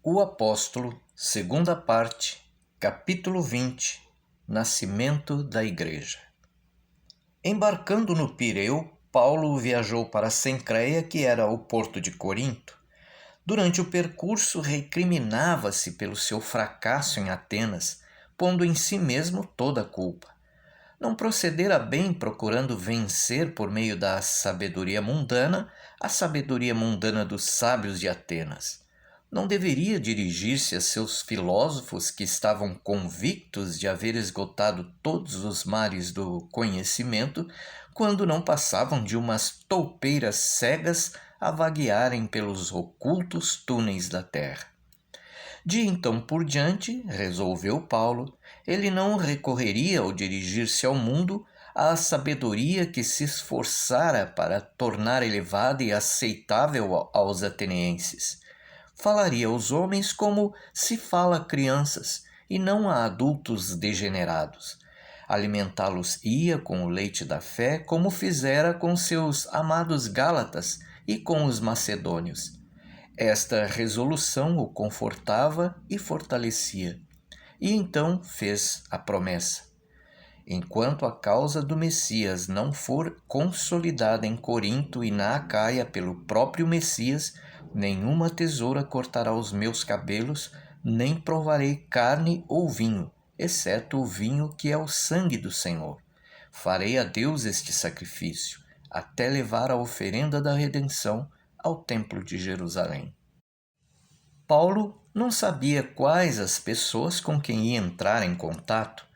O Apóstolo, segunda parte, capítulo 20, Nascimento da Igreja. Embarcando no Pireu, Paulo viajou para Cencreia, que era o porto de Corinto. Durante o percurso, recriminava-se pelo seu fracasso em Atenas, pondo em si mesmo toda a culpa. Não procedera bem procurando vencer por meio da sabedoria mundana a sabedoria mundana dos sábios de Atenas. Não deveria dirigir-se a seus filósofos que estavam convictos de haver esgotado todos os mares do conhecimento, quando não passavam de umas toupeiras cegas a vaguearem pelos ocultos túneis da terra. De então por diante, resolveu Paulo, ele não recorreria ao dirigir-se ao mundo à sabedoria que se esforçara para tornar elevada e aceitável aos atenienses. Falaria aos homens como se fala a crianças, e não a adultos degenerados. Alimentá-los-ia com o leite da fé, como fizera com seus amados Gálatas e com os macedônios. Esta resolução o confortava e fortalecia. E então fez a promessa: enquanto a causa do Messias não for consolidada em Corinto e na Acaia pelo próprio Messias, nenhuma tesoura cortará os meus cabelos, nem provarei carne ou vinho, exceto o vinho que é o sangue do Senhor. Farei a Deus este sacrifício, até levar a oferenda da redenção ao templo de Jerusalém. Paulo não sabia quais as pessoas com quem ia entrar em contato.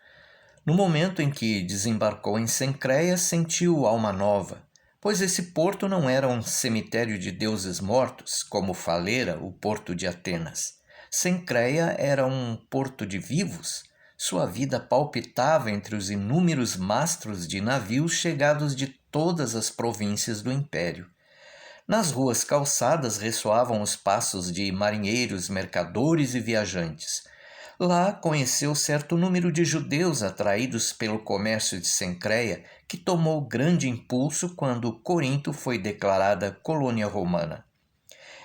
No momento em que desembarcou em Cencreia, sentiu alma nova, pois esse porto não era um cemitério de deuses mortos, como falera o porto de Atenas. Cencreia era um porto de vivos. Sua vida palpitava entre os inúmeros mastros de navios chegados de todas as províncias do império. Nas ruas calçadas ressoavam os passos de marinheiros, mercadores e viajantes. Lá conheceu certo número de judeus atraídos pelo comércio de Cencreia, que tomou grande impulso quando Corinto foi declarada colônia romana.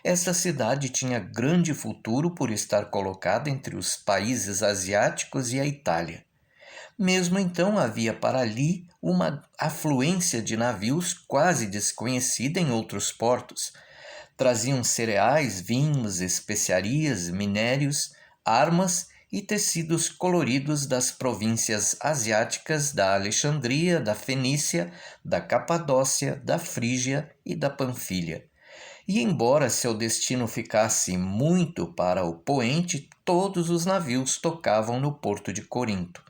Esta cidade tinha grande futuro por estar colocada entre os países asiáticos e a Itália. Mesmo então havia para ali uma afluência de navios quase desconhecida em outros portos. Traziam cereais, vinhos, especiarias, minérios, armas e tecidos coloridos das províncias asiáticas da Alexandria, da Fenícia, da Capadócia, da Frígia e da Panfilha. E embora seu destino ficasse muito para o poente, todos os navios tocavam no porto de Corinto.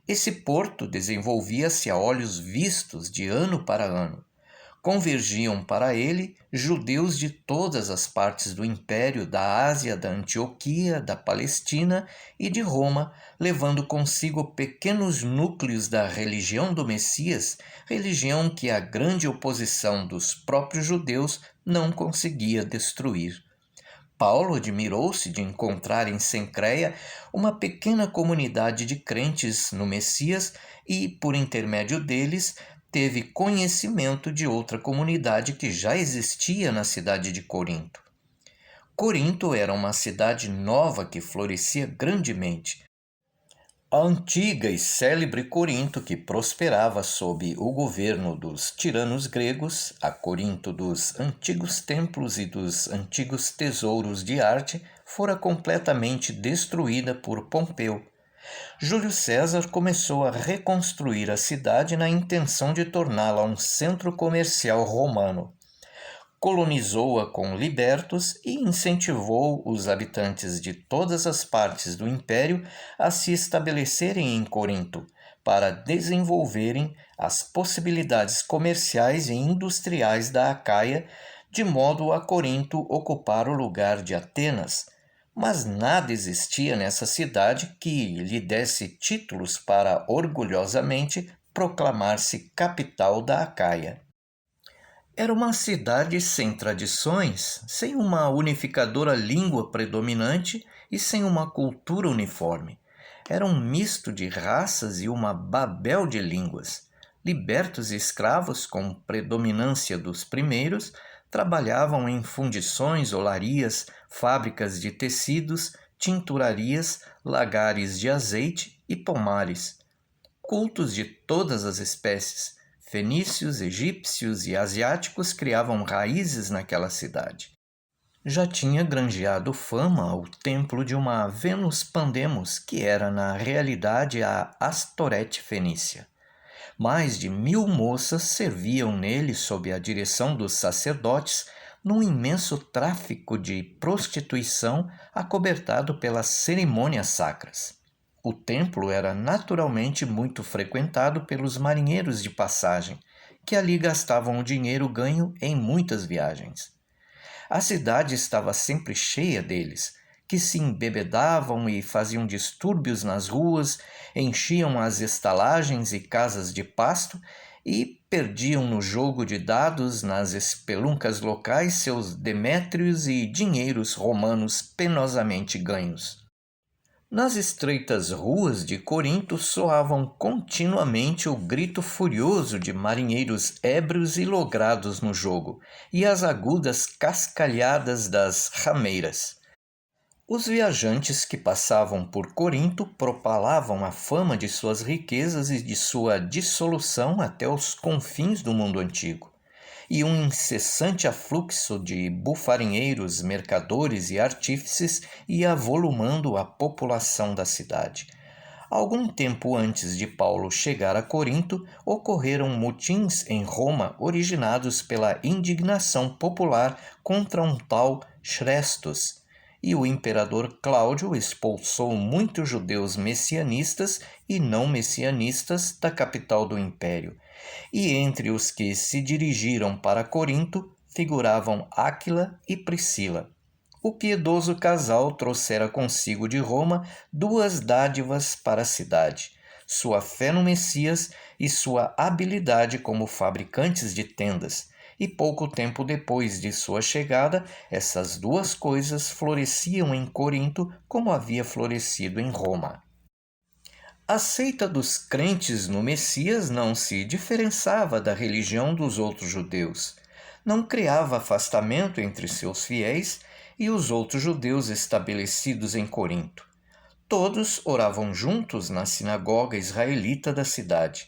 Esse porto desenvolvia-se a olhos vistos de ano para ano. Convergiam para ele judeus de todas as partes do império, da Ásia, da Antioquia, da Palestina e de Roma, levando consigo pequenos núcleos da religião do Messias, religião que a grande oposição dos próprios judeus não conseguia destruir. Paulo admirou-se de encontrar em Cencreia uma pequena comunidade de crentes no Messias e, por intermédio deles, teve conhecimento de outra comunidade que já existia na cidade de Corinto. Corinto era uma cidade nova que florescia grandemente. A antiga e célebre Corinto, que prosperava sob o governo dos tiranos gregos, a Corinto dos antigos templos e dos antigos tesouros de arte, fora completamente destruída por Pompeu. Júlio César começou a reconstruir a cidade na intenção de torná-la um centro comercial romano. Colonizou-a com libertos e incentivou os habitantes de todas as partes do império a se estabelecerem em Corinto, para desenvolverem as possibilidades comerciais e industriais da Acaia, de modo a Corinto ocupar o lugar de Atenas. Mas nada existia nessa cidade que lhe desse títulos para orgulhosamente proclamar-se capital da Acaia. Era uma cidade sem tradições, sem uma unificadora língua predominante e sem uma cultura uniforme. Era um misto de raças e uma babel de línguas. Libertos e escravos, com predominância dos primeiros, trabalhavam em fundições, olarias, fábricas de tecidos, tinturarias, lagares de azeite e pomares. Cultos de todas as espécies, fenícios, egípcios e asiáticos criavam raízes naquela cidade. Já tinha granjeado fama o templo de uma Vênus Pandemos, que era na realidade a Astorete fenícia. Mais de 1000 moças serviam nele sob a direção dos sacerdotes num imenso tráfico de prostituição acobertado pelas cerimônias sacras. O templo era naturalmente muito frequentado pelos marinheiros de passagem, que ali gastavam o dinheiro ganho em muitas viagens. A cidade estava sempre cheia deles, que se embebedavam e faziam distúrbios nas ruas, enchiam as estalagens e casas de pasto e perdiam no jogo de dados nas espeluncas locais seus demétrios e dinheiros romanos penosamente ganhos. Nas estreitas ruas de Corinto soavam continuamente o grito furioso de marinheiros ébrios e logrados no jogo, e as agudas cascalhadas das rameiras. Os viajantes que passavam por Corinto propalavam a fama de suas riquezas e de sua dissolução até os confins do mundo antigo. E um incessante afluxo de bufarinheiros, mercadores e artífices ia avolumando a população da cidade. Algum tempo antes de Paulo chegar a Corinto, ocorreram motins em Roma originados pela indignação popular contra um tal Chrestos, e o imperador Cláudio expulsou muitos judeus messianistas e não messianistas da capital do império. E entre os que se dirigiram para Corinto figuravam Áquila e Priscila. O piedoso casal trouxera consigo de Roma 2 dádivas para a cidade: sua fé no Messias e sua habilidade como fabricantes de tendas. E pouco tempo depois de sua chegada, essas 2 coisas floresciam em Corinto como havia florescido em Roma. A seita dos crentes no Messias não se diferenciava da religião dos outros judeus. Não criava afastamento entre seus fiéis e os outros judeus estabelecidos em Corinto. Todos oravam juntos na sinagoga israelita da cidade.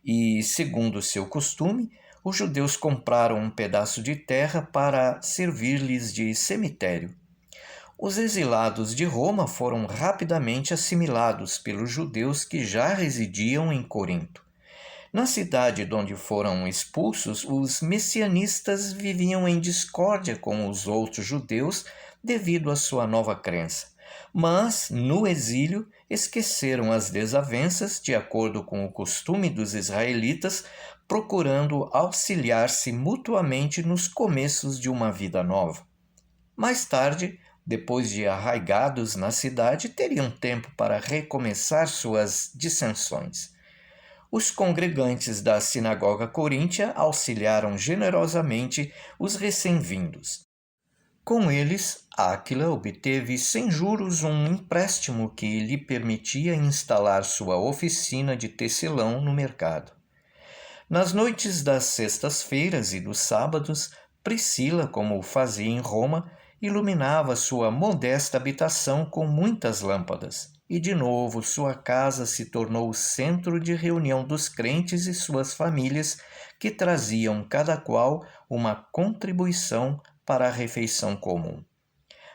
E, segundo seu costume, os judeus compraram um pedaço de terra para servir-lhes de cemitério. Os exilados de Roma foram rapidamente assimilados pelos judeus que já residiam em Corinto. Na cidade de onde foram expulsos, os messianistas viviam em discórdia com os outros judeus devido à sua nova crença. Mas, no exílio, esqueceram as desavenças de acordo com o costume dos israelitas, procurando auxiliar-se mutuamente nos começos de uma vida nova. Mais tarde, depois de arraigados na cidade, teriam tempo para recomeçar suas dissensões. Os congregantes da sinagoga coríntia auxiliaram generosamente os recém-vindos. Com eles, Áquila obteve sem juros um empréstimo que lhe permitia instalar sua oficina de tecelão no mercado. Nas noites das sextas-feiras e dos sábados, Priscila, como fazia em Roma, iluminava sua modesta habitação com muitas lâmpadas, e de novo sua casa se tornou o centro de reunião dos crentes e suas famílias, que traziam cada qual uma contribuição para a refeição comum.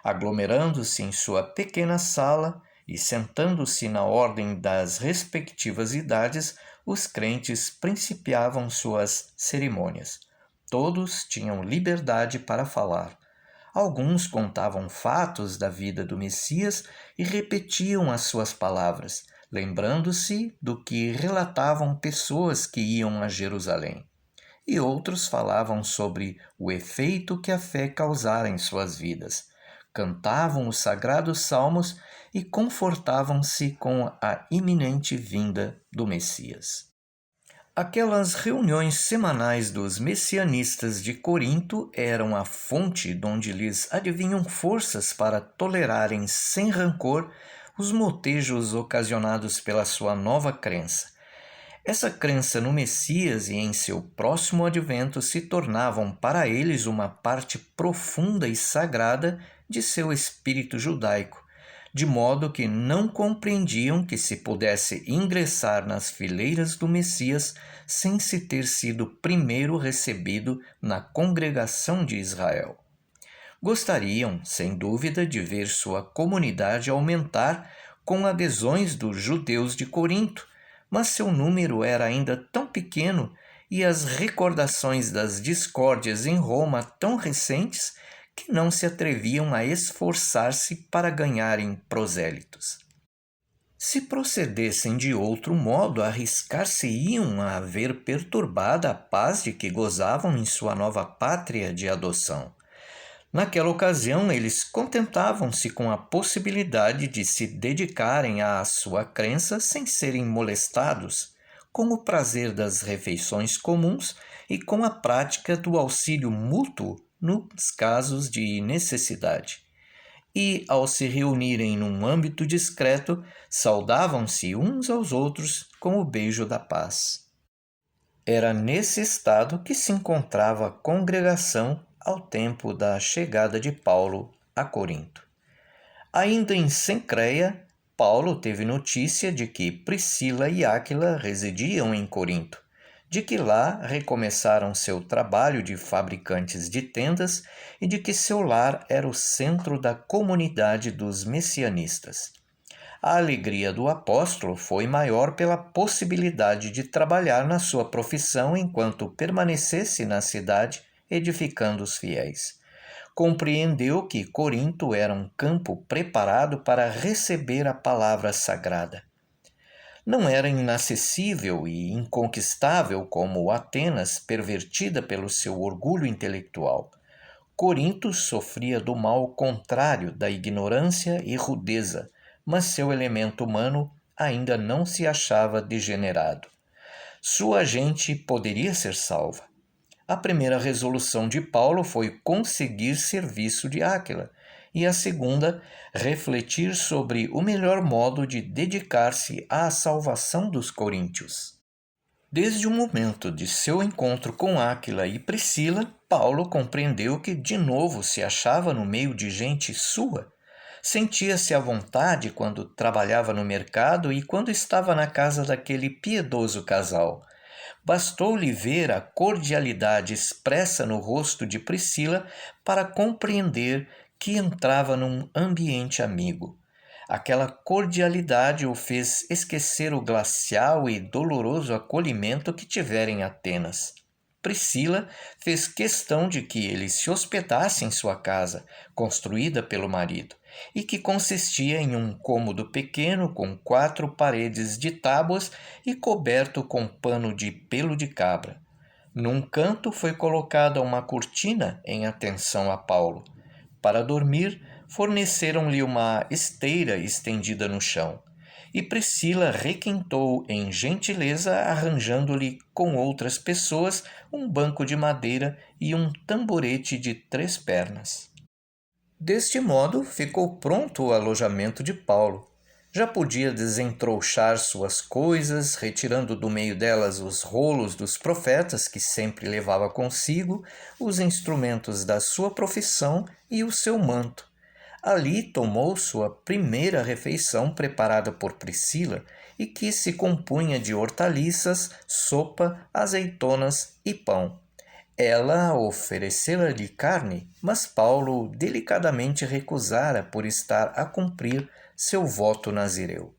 Aglomerando-se em sua pequena sala e sentando-se na ordem das respectivas idades, os crentes principiavam suas cerimônias. Todos tinham liberdade para falar. Alguns contavam fatos da vida do Messias e repetiam as suas palavras, lembrando-se do que relatavam pessoas que iam a Jerusalém. E outros falavam sobre o efeito que a fé causara em suas vidas. Cantavam os sagrados salmos e confortavam-se com a iminente vinda do Messias. Aquelas reuniões semanais dos messianistas de Corinto eram a fonte donde lhes adivinham forças para tolerarem sem rancor os motejos ocasionados pela sua nova crença. Essa crença no Messias e em seu próximo advento se tornavam para eles uma parte profunda e sagrada de seu espírito judaico, de modo que não compreendiam que se pudesse ingressar nas fileiras do Messias sem se ter sido primeiro recebido na congregação de Israel. Gostariam, sem dúvida, de ver sua comunidade aumentar com adesões dos judeus de Corinto, mas seu número era ainda tão pequeno e as recordações das discórdias em Roma tão recentes que não se atreviam a esforçar-se para ganharem prosélitos. Se procedessem de outro modo, arriscar-se-iam a ver perturbada a paz de que gozavam em sua nova pátria de adoção. Naquela ocasião, eles contentavam-se com a possibilidade de se dedicarem à sua crença sem serem molestados, com o prazer das refeições comuns e com a prática do auxílio mútuo nos casos de necessidade. E, ao se reunirem num âmbito discreto, saudavam-se uns aos outros com o beijo da paz. Era nesse estado que se encontrava a congregação ao tempo da chegada de Paulo a Corinto. Ainda em Cencreia, Paulo teve notícia de que Priscila e Áquila residiam em Corinto, de que lá recomeçaram seu trabalho de fabricantes de tendas e de que seu lar era o centro da comunidade dos messianistas. A alegria do apóstolo foi maior pela possibilidade de trabalhar na sua profissão enquanto permanecesse na cidade, edificando os fiéis. Compreendeu que Corinto era um campo preparado para receber a palavra sagrada. Não era inacessível e inconquistável como Atenas, pervertida pelo seu orgulho intelectual. Corinto sofria do mal contrário da ignorância e rudeza, mas seu elemento humano ainda não se achava degenerado. Sua gente poderia ser salva. A primeira resolução de Paulo foi conseguir serviço de Áquila, e a segunda, refletir sobre o melhor modo de dedicar-se à salvação dos coríntios. Desde o momento de seu encontro com Áquila e Priscila, Paulo compreendeu que de novo se achava no meio de gente sua. Sentia-se à vontade quando trabalhava no mercado e quando estava na casa daquele piedoso casal. Bastou-lhe ver a cordialidade expressa no rosto de Priscila para compreender que entrava num ambiente amigo. Aquela cordialidade o fez esquecer o glacial e doloroso acolhimento que tivera em Atenas. Priscila fez questão de que ele se hospedasse em sua casa, construída pelo marido, e que consistia em um cômodo pequeno com 4 paredes de tábuas e coberto com pano de pelo de cabra. Num canto foi colocada uma cortina em atenção a Paulo. Para dormir, forneceram-lhe uma esteira estendida no chão, e Priscila requintou em gentileza, arranjando-lhe com outras pessoas um banco de madeira e um tamborete de 3 pernas. Deste modo, ficou pronto o alojamento de Paulo. Já podia desentrouxar suas coisas, retirando do meio delas os rolos dos profetas que sempre levava consigo, os instrumentos da sua profissão e o seu manto. Ali tomou sua primeira refeição preparada por Priscila e que se compunha de hortaliças, sopa, azeitonas e pão. Ela oferecera-lhe carne, mas Paulo delicadamente recusara por estar a cumprir seu voto nazireu.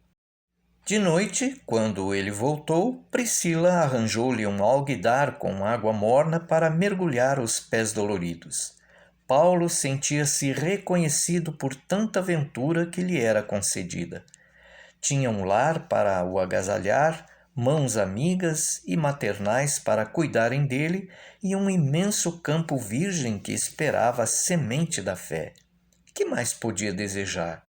De noite, quando ele voltou, Priscila arranjou-lhe um alguidar com água morna para mergulhar os pés doloridos. Paulo sentia-se reconhecido por tanta ventura que lhe era concedida. Tinha um lar para o agasalhar, mãos amigas e maternais para cuidarem dele e um imenso campo virgem que esperava a semente da fé. Que mais podia desejar?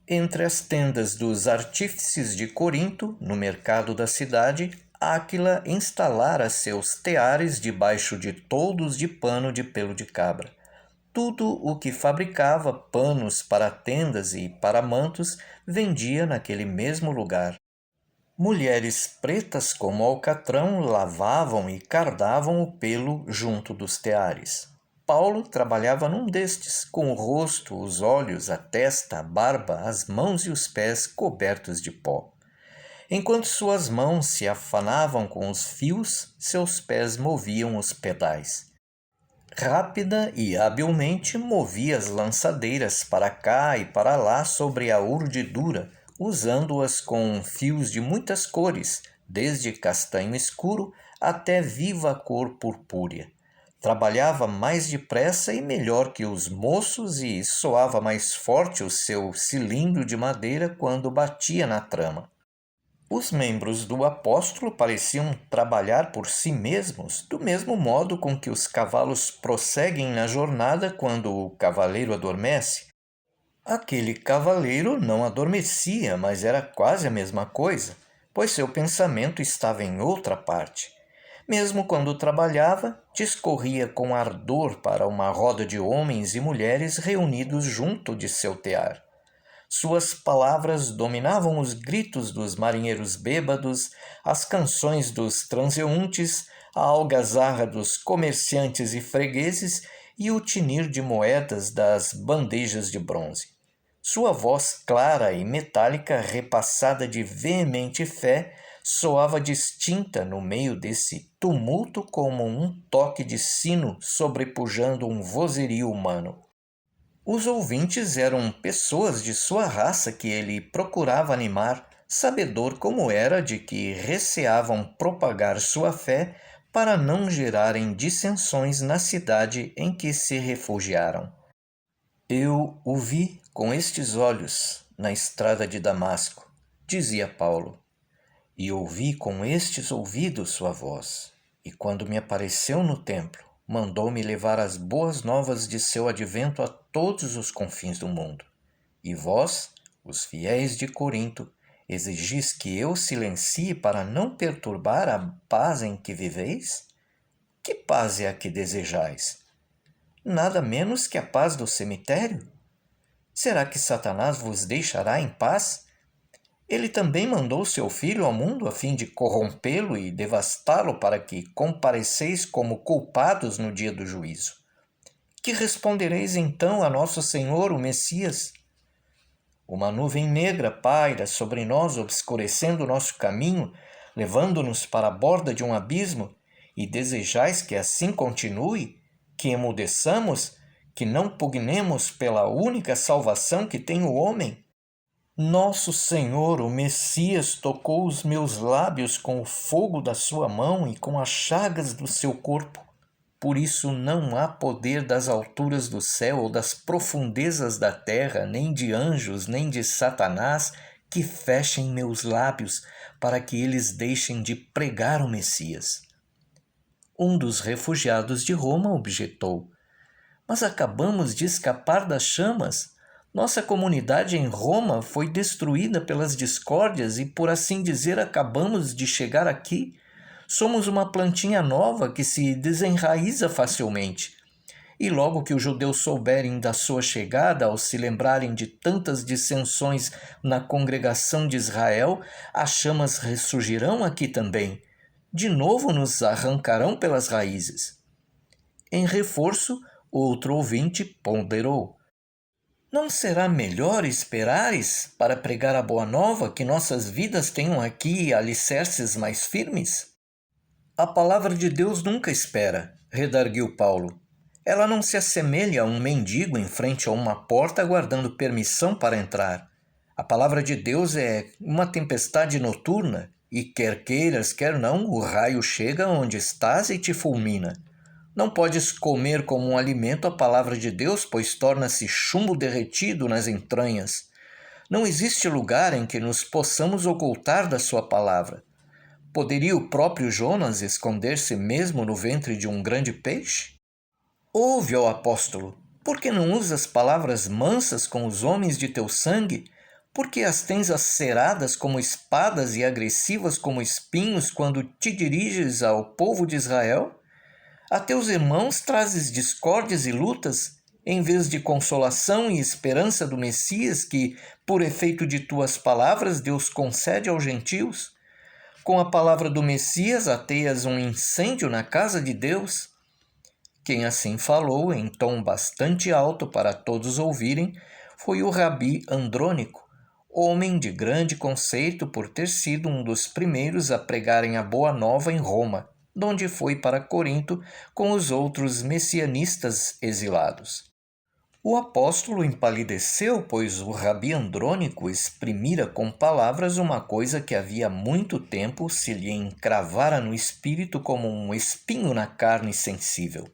Entre as tendas dos artífices de Corinto, no mercado da cidade, Áquila instalara seus teares debaixo de toldos de pano de pelo de cabra. Tudo o que fabricava panos para tendas e para mantos vendia naquele mesmo lugar. Mulheres pretas como alcatrão lavavam e cardavam o pelo junto dos teares. Paulo trabalhava num destes, com o rosto, os olhos, a testa, a barba, as mãos e os pés cobertos de pó. Enquanto suas mãos se afanavam com os fios, seus pés moviam os pedais. Rápida e habilmente movia as lançadeiras para cá e para lá sobre a urdidura, usando-as com fios de muitas cores, desde castanho escuro até viva cor purpúrea. Trabalhava mais depressa e melhor que os moços e soava mais forte o seu cilindro de madeira quando batia na trama. Os membros do apóstolo pareciam trabalhar por si mesmos, do mesmo modo com que os cavalos prosseguem na jornada quando o cavaleiro adormece. Aquele cavaleiro não adormecia, mas era quase a mesma coisa, pois seu pensamento estava em outra parte. Mesmo quando trabalhava, discorria com ardor para uma roda de homens e mulheres reunidos junto de seu tear. Suas palavras dominavam os gritos dos marinheiros bêbados, as canções dos transeuntes, a algazarra dos comerciantes e fregueses e o tinir de moedas das bandejas de bronze. Sua voz clara e metálica, repassada de veemente fé, soava distinta no meio desse tumulto como um toque de sino sobrepujando um vozerio humano. Os ouvintes eram pessoas de sua raça que ele procurava animar, sabedor como era de que receavam propagar sua fé para não gerarem dissensões na cidade em que se refugiaram. Eu o vi com estes olhos na estrada de Damasco, dizia Paulo, e ouvi com estes ouvidos sua voz, e quando me apareceu no templo, mandou-me levar as boas novas de seu advento a todos os confins do mundo. E vós, os fiéis de Corinto, exigis que eu silencie para não perturbar a paz em que viveis? Que paz é a que desejais? Nada menos que a paz do cemitério? Será que Satanás vos deixará em paz? Ele também mandou seu filho ao mundo a fim de corrompê-lo e devastá-lo para que compareceis como culpados no dia do juízo. Que respondereis então a nosso Senhor, o Messias? Uma nuvem negra paira sobre nós, obscurecendo o nosso caminho, levando-nos para a borda de um abismo, e desejais que assim continue, que emudeçamos, que não pugnemos pela única salvação que tem o homem? Nosso Senhor, o Messias, tocou os meus lábios com o fogo da sua mão e com as chagas do seu corpo. Por isso não há poder das alturas do céu ou das profundezas da terra, nem de anjos, nem de Satanás, que fechem meus lábios para que eles deixem de pregar o Messias. Um dos refugiados de Roma objetou: mas acabamos de escapar das chamas. Nossa comunidade em Roma foi destruída pelas discórdias e, por assim dizer, acabamos de chegar aqui. Somos uma plantinha nova que se desenraiza facilmente. E logo que os judeus souberem da sua chegada, ao se lembrarem de tantas dissensões na congregação de Israel, as chamas ressurgirão aqui também. De novo nos arrancarão pelas raízes. Em reforço, outro ouvinte ponderou: não será melhor esperares para pregar a boa nova que nossas vidas tenham aqui alicerces mais firmes? A palavra de Deus nunca espera, redarguiu Paulo. Ela não se assemelha a um mendigo em frente a uma porta aguardando permissão para entrar. A palavra de Deus é uma tempestade noturna e quer queiras, quer não, o raio chega onde estás e te fulmina. Não podes comer como um alimento a palavra de Deus, pois torna-se chumbo derretido nas entranhas. Não existe lugar em que nos possamos ocultar da sua palavra. Poderia o próprio Jonas esconder-se mesmo no ventre de um grande peixe? Ouve, ó apóstolo, por que não usas palavras mansas com os homens de teu sangue? Por que as tens aceradas como espadas e agressivas como espinhos quando te diriges ao povo de Israel? A teus irmãos trazes discórdias e lutas, em vez de consolação e esperança do Messias que, por efeito de tuas palavras, Deus concede aos gentios? Com a palavra do Messias, ateias um incêndio na casa de Deus? Quem assim falou, em tom bastante alto para todos ouvirem, foi o rabi Andrônico, homem de grande conceito por ter sido um dos primeiros a pregarem a Boa Nova em Roma, donde foi para Corinto com os outros messianistas exilados. O apóstolo empalideceu, pois o rabi Andrônico exprimira com palavras uma coisa que havia muito tempo se lhe encravara no espírito como um espinho na carne sensível.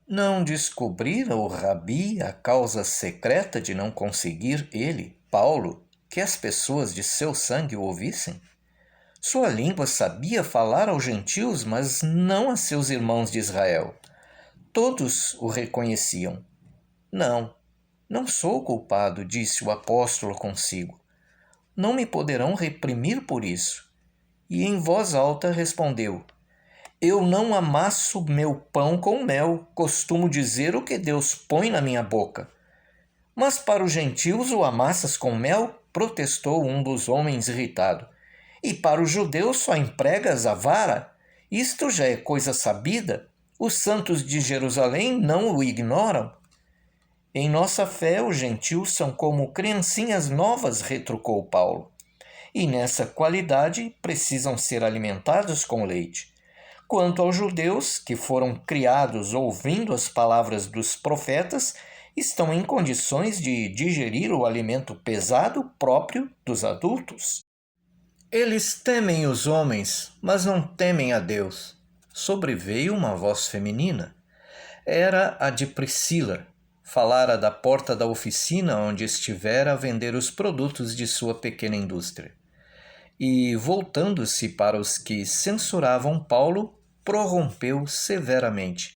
Não descobrira o rabi a causa secreta de não conseguir ele, Paulo, que as pessoas de seu sangue o ouvissem? Sua língua sabia falar aos gentios, mas não a seus irmãos de Israel. Todos o reconheciam. Não sou culpado, disse o apóstolo consigo. Não me poderão reprimir por isso. E em voz alta respondeu: Eu não amasso meu pão com mel, costumo dizer o que Deus põe na minha boca. Mas para os gentios o amassas com mel? Protestou um dos homens irritado. E para os judeus só empregas a vara? Isto já é coisa sabida. Os santos de Jerusalém não o ignoram. Em nossa fé, os gentios são como criancinhas novas, retrucou Paulo. E nessa qualidade precisam ser alimentados com leite. Quanto aos judeus, que foram criados ouvindo as palavras dos profetas, estão em condições de digerir o alimento pesado próprio dos adultos. Eles temem os homens, mas não temem a Deus. Sobreveio uma voz feminina. Era a de Priscila. Falara da porta da oficina onde estivera a vender os produtos de sua pequena indústria. E, voltando-se para os que censuravam Paulo, prorrompeu severamente.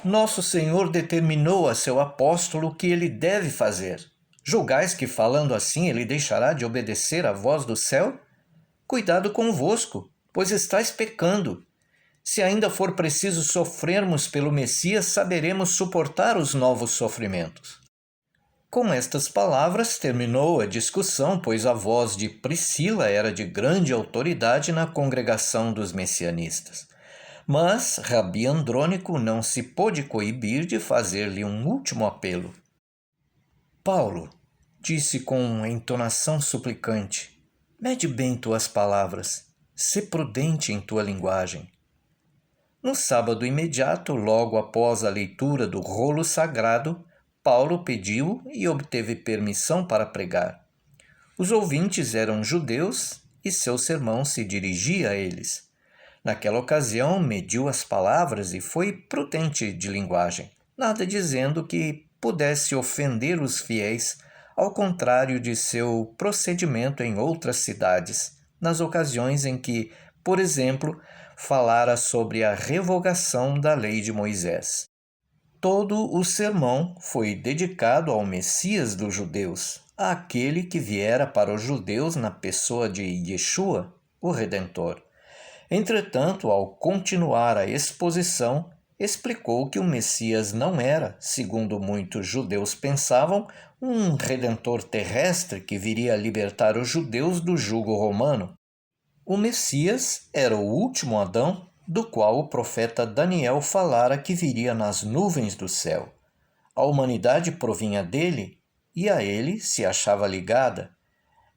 Nosso Senhor determinou a seu apóstolo o que ele deve fazer. Julgais que, falando assim, ele deixará de obedecer à voz do céu? Cuidado convosco, pois estáis pecando. Se ainda for preciso sofrermos pelo Messias, saberemos suportar os novos sofrimentos. Com estas palavras terminou a discussão, pois a voz de Priscila era de grande autoridade na congregação dos messianistas. Mas rabi Andrônico não se pôde coibir de fazer-lhe um último apelo. Paulo, disse com entonação suplicante, mede bem tuas palavras, sê prudente em tua linguagem. No sábado imediato, logo após a leitura do rolo sagrado, Paulo pediu e obteve permissão para pregar. Os ouvintes eram judeus e seu sermão se dirigia a eles. Naquela ocasião, mediu as palavras e foi prudente de linguagem, nada dizendo que pudesse ofender os fiéis, ao contrário de seu procedimento em outras cidades, nas ocasiões em que, por exemplo, falara sobre a revogação da lei de Moisés. Todo o sermão foi dedicado ao Messias dos judeus, àquele que viera para os judeus na pessoa de Yeshua, o Redentor. Entretanto, ao continuar a exposição, explicou que o Messias não era, segundo muitos judeus pensavam, um redentor terrestre que viria libertar os judeus do jugo romano. O Messias era o último Adão, do qual o profeta Daniel falara que viria nas nuvens do céu. A humanidade provinha dele e a ele se achava ligada.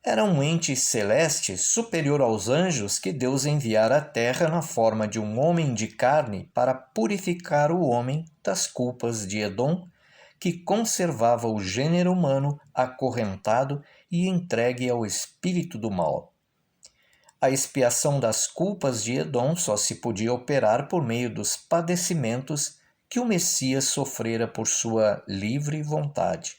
Era um ente celeste superior aos anjos que Deus enviara à terra na forma de um homem de carne para purificar o homem das culpas de Edom, que conservava o gênero humano acorrentado e entregue ao espírito do mal. A expiação das culpas de Edom só se podia operar por meio dos padecimentos que o Messias sofrera por sua livre vontade.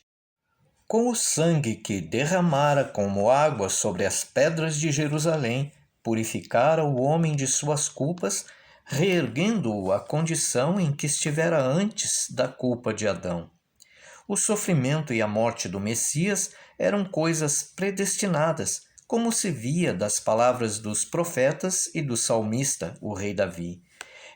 Com o sangue que derramara como água sobre as pedras de Jerusalém, purificara o homem de suas culpas, reerguendo-o à condição em que estivera antes da culpa de Adão. O sofrimento e a morte do Messias eram coisas predestinadas, como se via das palavras dos profetas e do salmista, o rei Davi.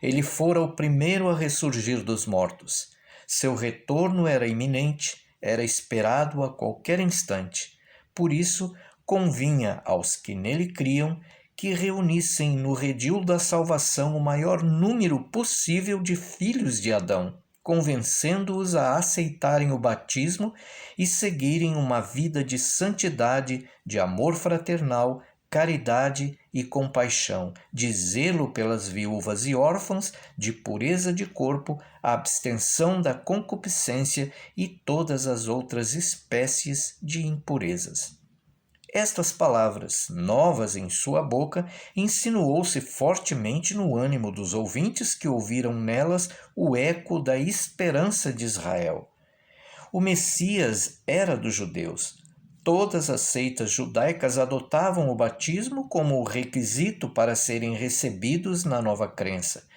Ele fora o primeiro a ressurgir dos mortos. Seu retorno era iminente, era esperado a qualquer instante. Por isso, convinha aos que nele criam que reunissem no redil da salvação o maior número possível de filhos de Adão, convencendo-os a aceitarem o batismo e seguirem uma vida de santidade, de amor fraternal, caridade e compaixão, de zelo pelas viúvas e órfãos, de pureza de corpo, abstenção da concupiscência e todas as outras espécies de impurezas. Estas palavras, novas em sua boca, insinuou-se fortemente no ânimo dos ouvintes que ouviram nelas o eco da esperança de Israel. O Messias era dos judeus. Todas as seitas judaicas adotavam o batismo como requisito para serem recebidos na nova crença.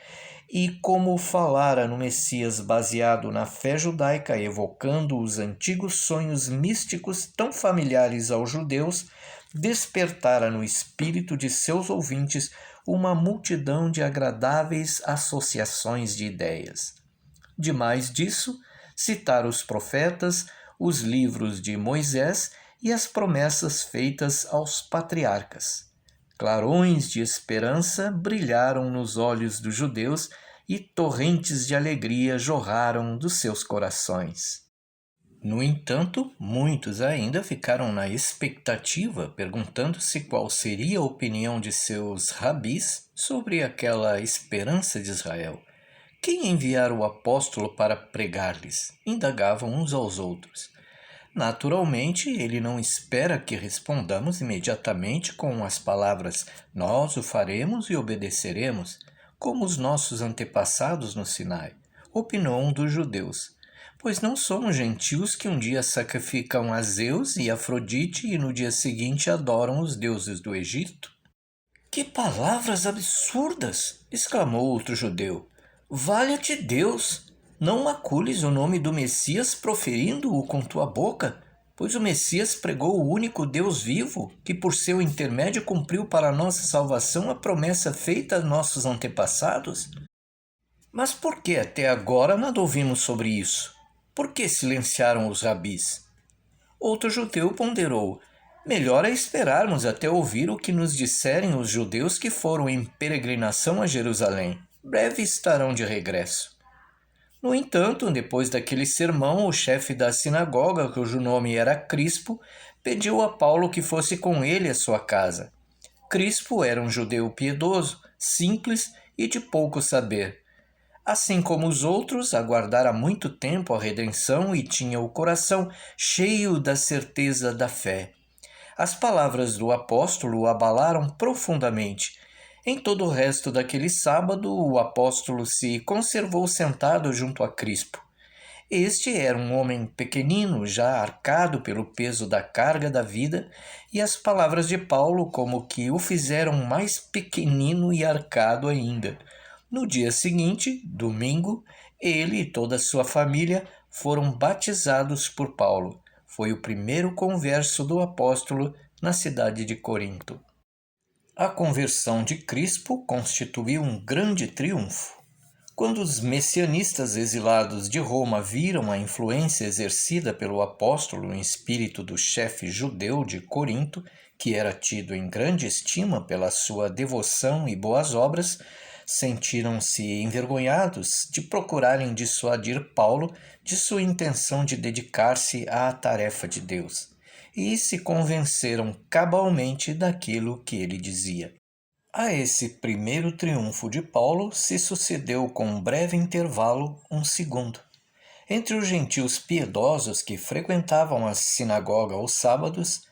E como falara no Messias baseado na fé judaica, evocando os antigos sonhos místicos tão familiares aos judeus, despertara no espírito de seus ouvintes uma multidão de agradáveis associações de ideias. Demais disso, citar os profetas, os livros de Moisés e as promessas feitas aos patriarcas. Clarões de esperança brilharam nos olhos dos judeus e torrentes de alegria jorraram dos seus corações. No entanto, muitos ainda ficaram na expectativa, perguntando-se qual seria a opinião de seus rabis sobre aquela esperança de Israel. Quem enviara o apóstolo para pregar-lhes? Indagavam uns aos outros. Naturalmente, ele não espera que respondamos imediatamente com as palavras "nós o faremos e obedeceremos", como os nossos antepassados no Sinai, opinou um dos judeus, pois não somos gentios que um dia sacrificam a Zeus e Afrodite e no dia seguinte adoram os deuses do Egito. Que palavras absurdas! Exclamou outro judeu. Valha-te Deus! Não macules o nome do Messias proferindo-o com tua boca, pois o Messias pregou o único Deus vivo, que por seu intermédio cumpriu para a nossa salvação a promessa feita a nossos antepassados. Mas por que até agora nada ouvimos sobre isso? Por que silenciaram os rabis? Outro judeu ponderou: melhor é esperarmos até ouvir o que nos disserem os judeus que foram em peregrinação a Jerusalém. Breve estarão de regresso. No entanto, depois daquele sermão, o chefe da sinagoga, cujo nome era Crispo, pediu a Paulo que fosse com ele à sua casa. Crispo era um judeu piedoso, simples e de pouco saber. Assim como os outros, aguardara há muito tempo a redenção e tinha o coração cheio da certeza da fé. As palavras do apóstolo o abalaram profundamente. Em todo o resto daquele sábado, o apóstolo se conservou sentado junto a Crispo. Este era um homem pequenino, já arcado pelo peso da carga da vida, e as palavras de Paulo como que o fizeram mais pequenino e arcado ainda. No dia seguinte, domingo, ele e toda a sua família foram batizados por Paulo. Foi o primeiro converso do apóstolo na cidade de Corinto. A conversão de Crispo constituiu um grande triunfo. Quando os messianistas exilados de Roma viram a influência exercida pelo apóstolo em espírito do chefe judeu de Corinto, que era tido em grande estima pela sua devoção e boas obras, sentiram-se envergonhados de procurarem dissuadir Paulo de sua intenção de dedicar-se à tarefa de Deus, e se convenceram cabalmente daquilo que ele dizia. A esse primeiro triunfo de Paulo se sucedeu com um breve intervalo um segundo. Entre os gentios piedosos que frequentavam a sinagoga aos sábados,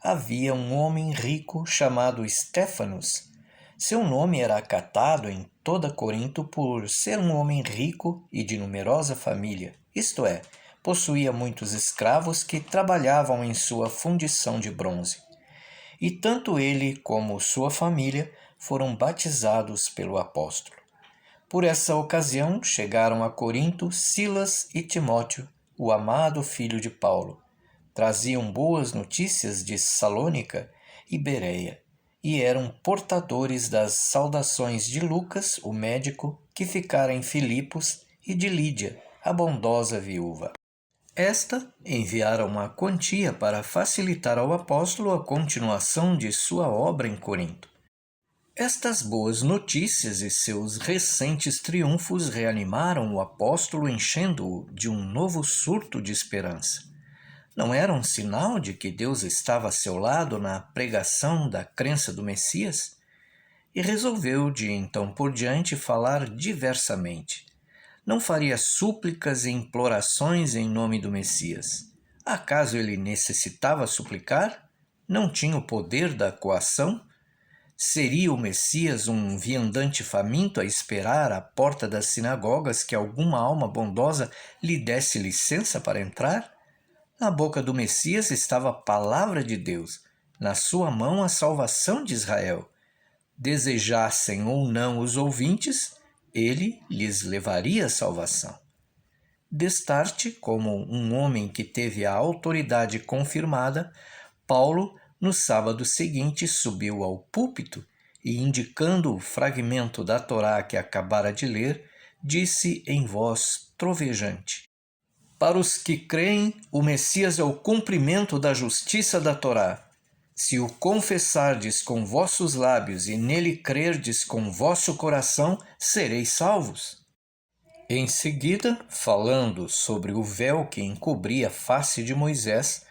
havia um homem rico chamado Estéfanos. Seu nome era acatado em toda Corinto por ser um homem rico e de numerosa família, isto é, possuía muitos escravos que trabalhavam em sua fundição de bronze. E tanto ele como sua família foram batizados pelo apóstolo. Por essa ocasião chegaram a Corinto Silas e Timóteo, o amado filho de Paulo. Traziam boas notícias de Salônica e Bereia, e eram portadores das saudações de Lucas, o médico, que ficara em Filipos, e de Lídia, a bondosa viúva. Esta enviara uma quantia para facilitar ao apóstolo a continuação de sua obra em Corinto. Estas boas notícias e seus recentes triunfos reanimaram o apóstolo, enchendo-o de um novo surto de esperança. Não era um sinal de que Deus estava a seu lado na pregação da crença do Messias? E resolveu, de então por diante, falar diversamente. Não faria súplicas e implorações em nome do Messias. Acaso ele necessitava suplicar? Não tinha o poder da coação? Seria o Messias um viandante faminto a esperar à porta das sinagogas que alguma alma bondosa lhe desse licença para entrar? Na boca do Messias estava a palavra de Deus, na sua mão a salvação de Israel. Desejassem ou não os ouvintes, ele lhes levaria a salvação. Destarte, como um homem que teve a autoridade confirmada, Paulo, no sábado seguinte, subiu ao púlpito e, indicando o fragmento da Torá que acabara de ler, disse em voz trovejante: Para os que creem, o Messias é o cumprimento da justiça da Torá. Se o confessardes com vossos lábios e nele crerdes com vosso coração, sereis salvos. Em seguida, falando sobre o véu que encobria a face de Moisés,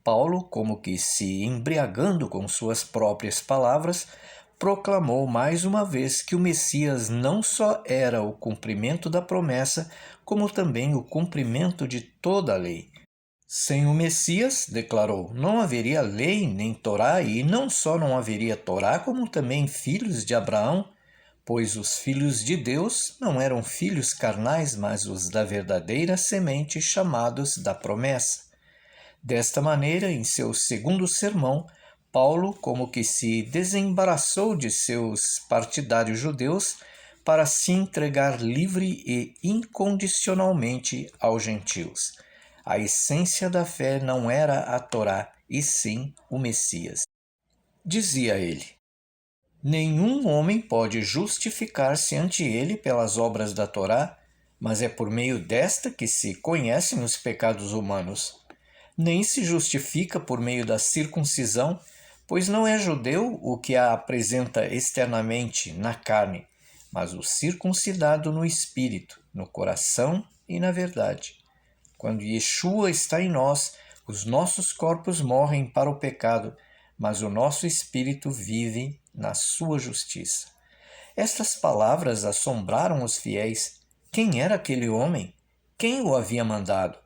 Paulo, como que se embriagando com suas próprias palavras, proclamou mais uma vez que o Messias não só era o cumprimento da promessa, como também o cumprimento de toda a lei. Sem o Messias, declarou, não haveria lei nem Torá, e não só não haveria Torá, como também filhos de Abraão, pois os filhos de Deus não eram filhos carnais, mas os da verdadeira semente, chamados da promessa. Desta maneira, em seu segundo sermão, Paulo como que se desembaraçou de seus partidários judeus para se entregar livre e incondicionalmente aos gentios. A essência da fé não era a Torá, e sim o Messias. Dizia ele: Nenhum homem pode justificar-se ante ele pelas obras da Torá, mas é por meio desta que se conhecem os pecados humanos. Nem se justifica por meio da circuncisão, pois não é judeu o que a apresenta externamente na carne, mas o circuncidado no espírito, no coração e na verdade. Quando Yeshua está em nós, os nossos corpos morrem para o pecado, mas o nosso espírito vive na sua justiça. Estas palavras assombraram os fiéis. Quem era aquele homem? Quem o havia mandado?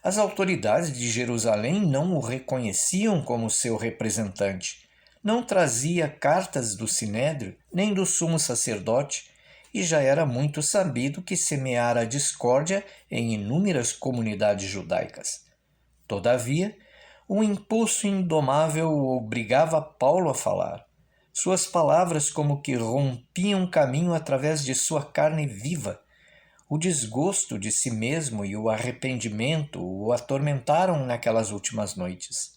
As autoridades de Jerusalém não o reconheciam como seu representante. Não trazia cartas do Sinédrio, nem do sumo sacerdote, e já era muito sabido que semeara a discórdia em inúmeras comunidades judaicas. Todavia, um impulso indomável o obrigava Paulo a falar. Suas palavras como que rompiam caminho através de sua carne viva. O desgosto de si mesmo e o arrependimento o atormentaram naquelas últimas noites.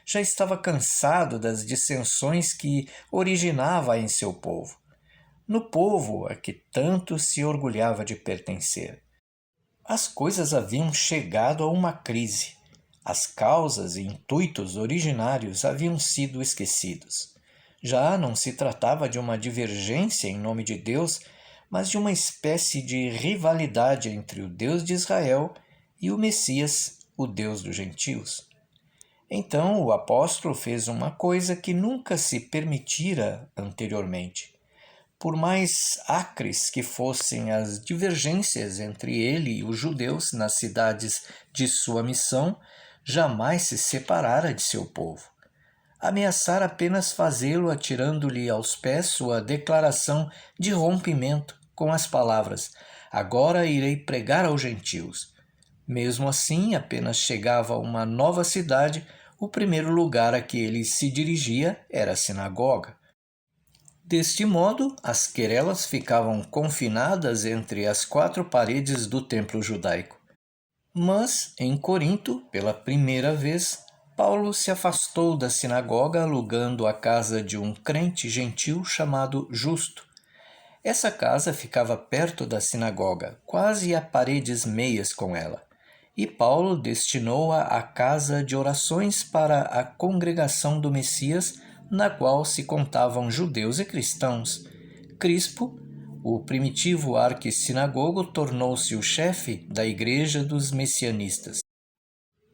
Já estava cansado das dissensões que originava em seu povo. No povo a que tanto se orgulhava de pertencer. As coisas haviam chegado a uma crise. As causas e intuitos originários haviam sido esquecidos. Já não se tratava de uma divergência em nome de Deus, mas de uma espécie de rivalidade entre o Deus de Israel e o Messias, o Deus dos gentios. Então o apóstolo fez uma coisa que nunca se permitira anteriormente. Por mais acres que fossem as divergências entre ele e os judeus nas cidades de sua missão, jamais se separara de seu povo. Ameaçara apenas fazê-lo atirando-lhe aos pés sua declaração de rompimento com as palavras: agora irei pregar aos gentios. Mesmo assim, apenas chegava a uma nova cidade, o primeiro lugar a que ele se dirigia era a sinagoga. Deste modo, as querelas ficavam confinadas entre as quatro paredes do templo judaico. Mas, em Corinto, pela primeira vez, Paulo se afastou da sinagoga alugando a casa de um crente gentil chamado Justo. Essa casa ficava perto da sinagoga, quase a paredes meias com ela, e Paulo destinou-a à casa de orações para a congregação do Messias, na qual se contavam judeus e cristãos. Crispo, o primitivo arquissinagogo, tornou-se o chefe da Igreja dos Messianistas,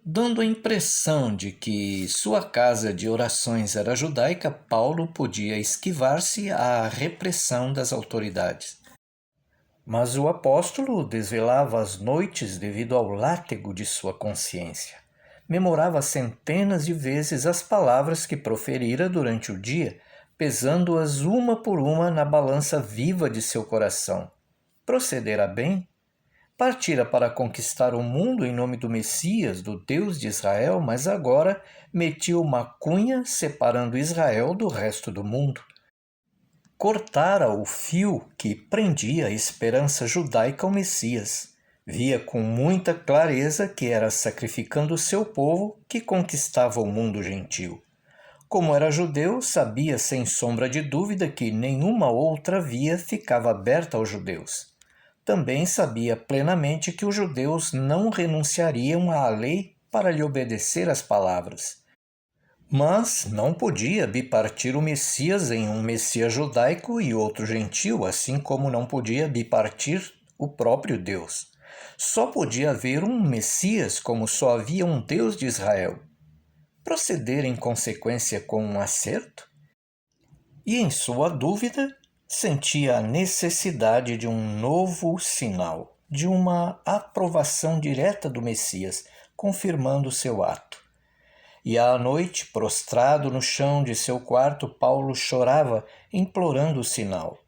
dando a impressão de que sua casa de orações era judaica. Paulo podia esquivar-se à repressão das autoridades. Mas o apóstolo desvelava as noites devido ao látego de sua consciência. Memorava centenas de vezes as palavras que proferira durante o dia, pesando-as uma por uma na balança viva de seu coração. Procedera bem? Partira para conquistar o mundo em nome do Messias, do Deus de Israel, mas agora metia uma cunha separando Israel do resto do mundo. Cortara o fio que prendia a esperança judaica ao Messias. Via com muita clareza que era sacrificando o seu povo que conquistava o mundo gentil. Como era judeu, sabia sem sombra de dúvida que nenhuma outra via ficava aberta aos judeus. Também sabia plenamente que os judeus não renunciariam à lei para lhe obedecer às palavras. Mas não podia bipartir o Messias em um Messias judaico e outro gentil, assim como não podia bipartir o próprio Deus. Só podia haver um Messias, como só havia um Deus de Israel. Proceder em consequência com um acerto? E em sua dúvida, sentia a necessidade de um novo sinal, de uma aprovação direta do Messias, confirmando seu ato. E à noite, prostrado no chão de seu quarto, Paulo chorava, implorando o sinal.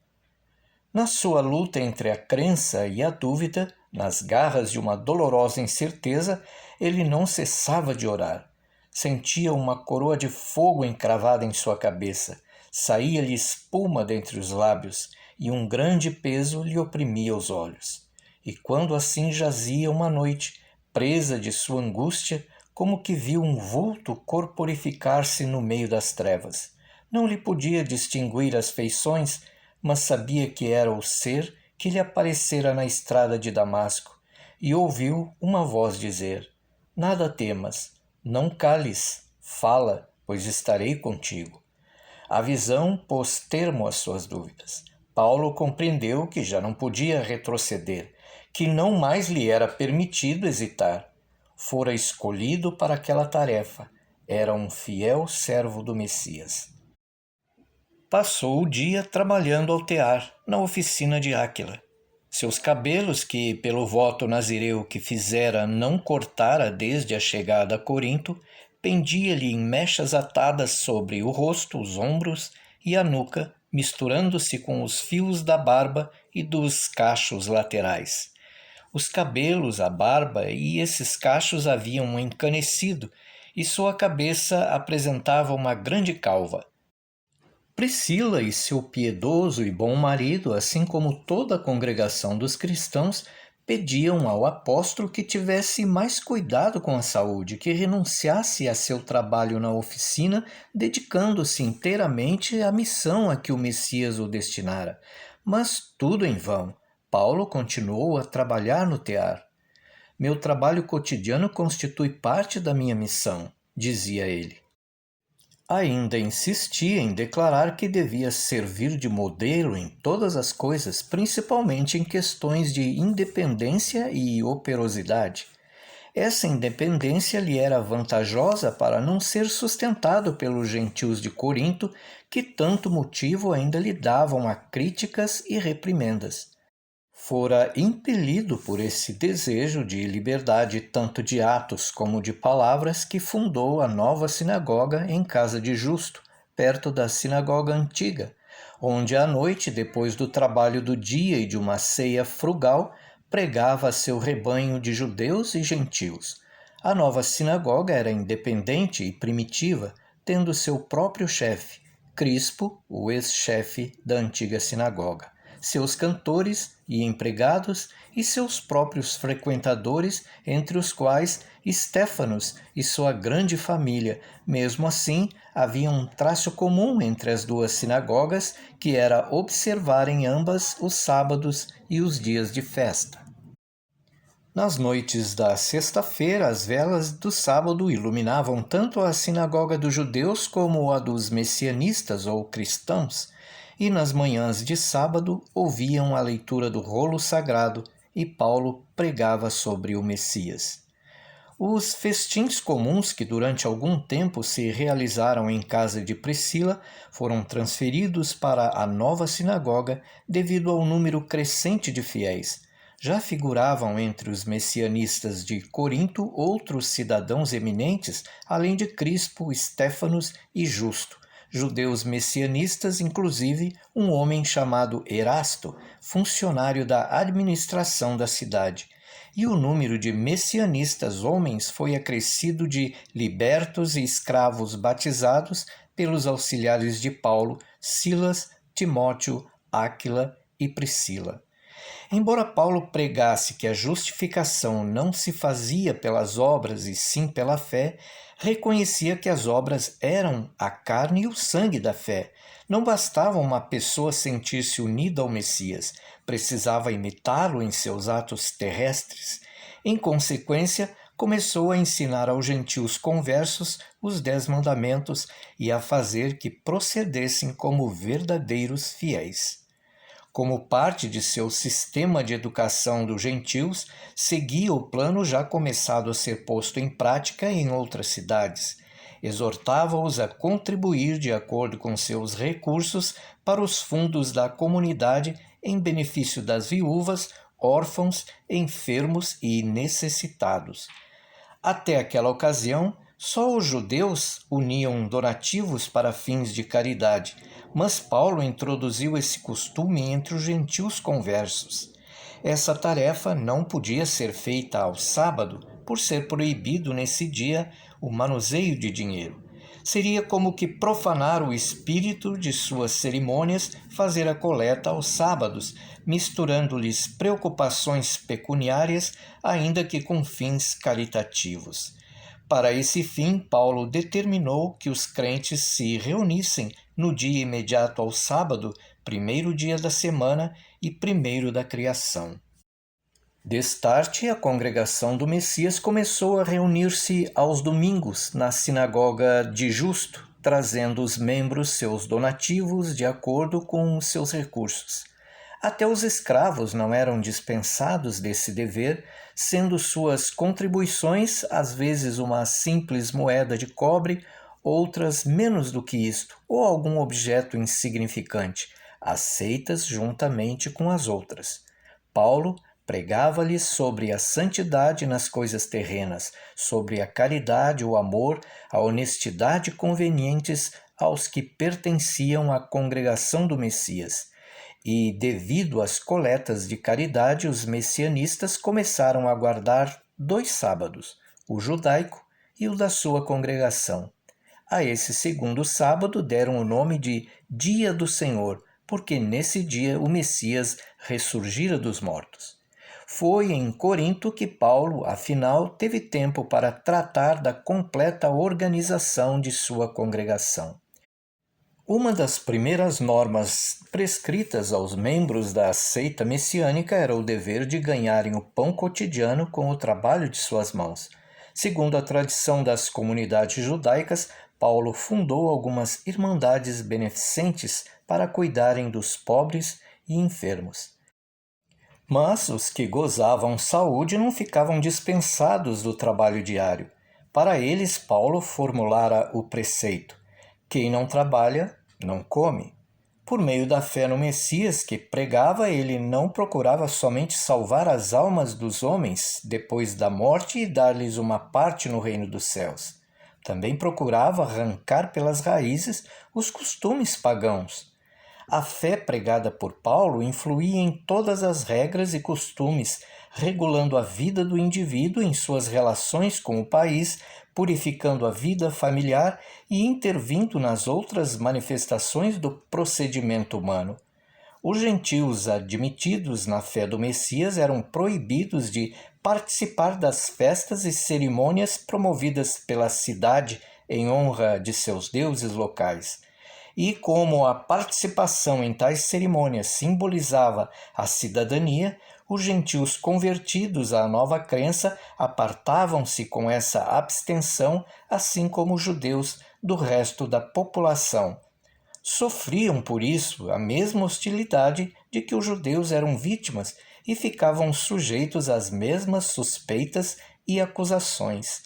Na sua luta entre a crença e a dúvida, nas garras de uma dolorosa incerteza, ele não cessava de orar. Sentia uma coroa de fogo encravada em sua cabeça, saía-lhe espuma dentre os lábios, e um grande peso lhe oprimia os olhos. E quando assim jazia uma noite, presa de sua angústia, como que viu um vulto corporificar-se no meio das trevas. Não lhe podia distinguir as feições, mas sabia que era o ser que lhe aparecera na estrada de Damasco, e ouviu uma voz dizer: Nada temas, não cales, fala, pois estarei contigo. A visão pôs termo às suas dúvidas. Paulo compreendeu que já não podia retroceder, que não mais lhe era permitido hesitar. Fora escolhido para aquela tarefa. Era um fiel servo do Messias. Passou o dia trabalhando ao tear, na oficina de Áquila. Seus cabelos, que pelo voto nazireu que fizera não cortara desde a chegada a Corinto, pendia-lhe em mechas atadas sobre o rosto, os ombros e a nuca, misturando-se com os fios da barba e dos cachos laterais. Os cabelos, a barba e esses cachos haviam encanecido, e sua cabeça apresentava uma grande calva. Priscila e seu piedoso e bom marido, assim como toda a congregação dos cristãos, pediam ao apóstolo que tivesse mais cuidado com a saúde, que renunciasse a seu trabalho na oficina, dedicando-se inteiramente à missão a que o Messias o destinara. Mas tudo em vão. Paulo continuou a trabalhar no tear. Meu trabalho cotidiano constitui parte da minha missão, dizia ele. Ainda insistia em declarar que devia servir de modelo em todas as coisas, principalmente em questões de independência e operosidade. Essa independência lhe era vantajosa para não ser sustentado pelos gentios de Corinto, que tanto motivo ainda lhe davam a críticas e reprimendas. Fora impelido por esse desejo de liberdade tanto de atos como de palavras que fundou a nova sinagoga em Casa de Justo, perto da sinagoga antiga, onde à noite, depois do trabalho do dia e de uma ceia frugal, pregava a seu rebanho de judeus e gentios. A nova sinagoga era independente e primitiva, tendo seu próprio chefe, Crispo, o ex-chefe da antiga sinagoga, seus cantores e empregados e seus próprios frequentadores, entre os quais Estéfanos e sua grande família. Mesmo assim, havia um traço comum entre as duas sinagogas, que era observar em ambas os sábados e os dias de festa. Nas noites da sexta-feira, as velas do sábado iluminavam tanto a sinagoga dos judeus como a dos messianistas ou cristãos, e nas manhãs de sábado ouviam a leitura do rolo sagrado e Paulo pregava sobre o Messias. Os festins comuns que durante algum tempo se realizaram em casa de Priscila foram transferidos para a nova sinagoga devido ao número crescente de fiéis. Já figuravam entre os messianistas de Corinto outros cidadãos eminentes, além de Crispo, Estéfanos e Justo. Judeus messianistas, inclusive um homem chamado Erasto, funcionário da administração da cidade. E o número de messianistas homens foi acrescido de libertos e escravos batizados pelos auxiliares de Paulo, Silas, Timóteo, Áquila e Priscila. Embora Paulo pregasse que a justificação não se fazia pelas obras e sim pela fé, reconhecia que as obras eram a carne e o sangue da fé. Não bastava uma pessoa sentir-se unida ao Messias, precisava imitá-lo em seus atos terrestres. Em consequência, começou a ensinar aos gentios conversos os 10 mandamentos e a fazer que procedessem como verdadeiros fiéis. Como parte de seu sistema de educação dos gentios, seguia o plano já começado a ser posto em prática em outras cidades. Exortava-os a contribuir de acordo com seus recursos para os fundos da comunidade em benefício das viúvas, órfãos, enfermos e necessitados. Até aquela ocasião, só os judeus uniam donativos para fins de caridade, mas Paulo introduziu esse costume entre os gentios conversos. Essa tarefa não podia ser feita ao sábado, por ser proibido nesse dia o manuseio de dinheiro. Seria como que profanar o espírito de suas cerimônias fazer a coleta aos sábados, misturando-lhes preocupações pecuniárias, ainda que com fins caritativos. Para esse fim, Paulo determinou que os crentes se reunissem no dia imediato ao sábado, primeiro dia da semana e primeiro da criação. Destarte, a congregação do Messias começou a reunir-se aos domingos na sinagoga de Justo, trazendo os membros seus donativos de acordo com seus recursos. Até os escravos não eram dispensados desse dever, sendo suas contribuições às vezes uma simples moeda de cobre, outras menos do que isto, ou algum objeto insignificante, aceitas juntamente com as outras. Paulo pregava-lhes sobre a santidade nas coisas terrenas, sobre a caridade, o amor, a honestidade convenientes aos que pertenciam à congregação do Messias. E, devido às coletas de caridade, os messianistas começaram a guardar 2 sábados, o judaico e o da sua congregação. A esse segundo sábado deram o nome de Dia do Senhor, porque nesse dia o Messias ressurgira dos mortos. Foi em Corinto que Paulo, afinal, teve tempo para tratar da completa organização de sua congregação. Uma das primeiras normas prescritas aos membros da seita messiânica era o dever de ganharem o pão cotidiano com o trabalho de suas mãos. Segundo a tradição das comunidades judaicas, Paulo fundou algumas irmandades beneficentes para cuidarem dos pobres e enfermos. Mas os que gozavam saúde não ficavam dispensados do trabalho diário. Para eles, Paulo formulara o preceito: quem não trabalha, não come. Por meio da fé no Messias que pregava, ele não procurava somente salvar as almas dos homens depois da morte e dar-lhes uma parte no reino dos céus. Também procurava arrancar pelas raízes os costumes pagãos. A fé pregada por Paulo influía em todas as regras e costumes, regulando a vida do indivíduo em suas relações com o país, purificando a vida familiar e intervindo nas outras manifestações do procedimento humano. Os gentios admitidos na fé do Messias eram proibidos de participar das festas e cerimônias promovidas pela cidade em honra de seus deuses locais. E como a participação em tais cerimônias simbolizava a cidadania, os gentios convertidos à nova crença apartavam-se com essa abstenção, assim como os judeus do resto da população. Sofriam, por isso, a mesma hostilidade de que os judeus eram vítimas e ficavam sujeitos às mesmas suspeitas e acusações.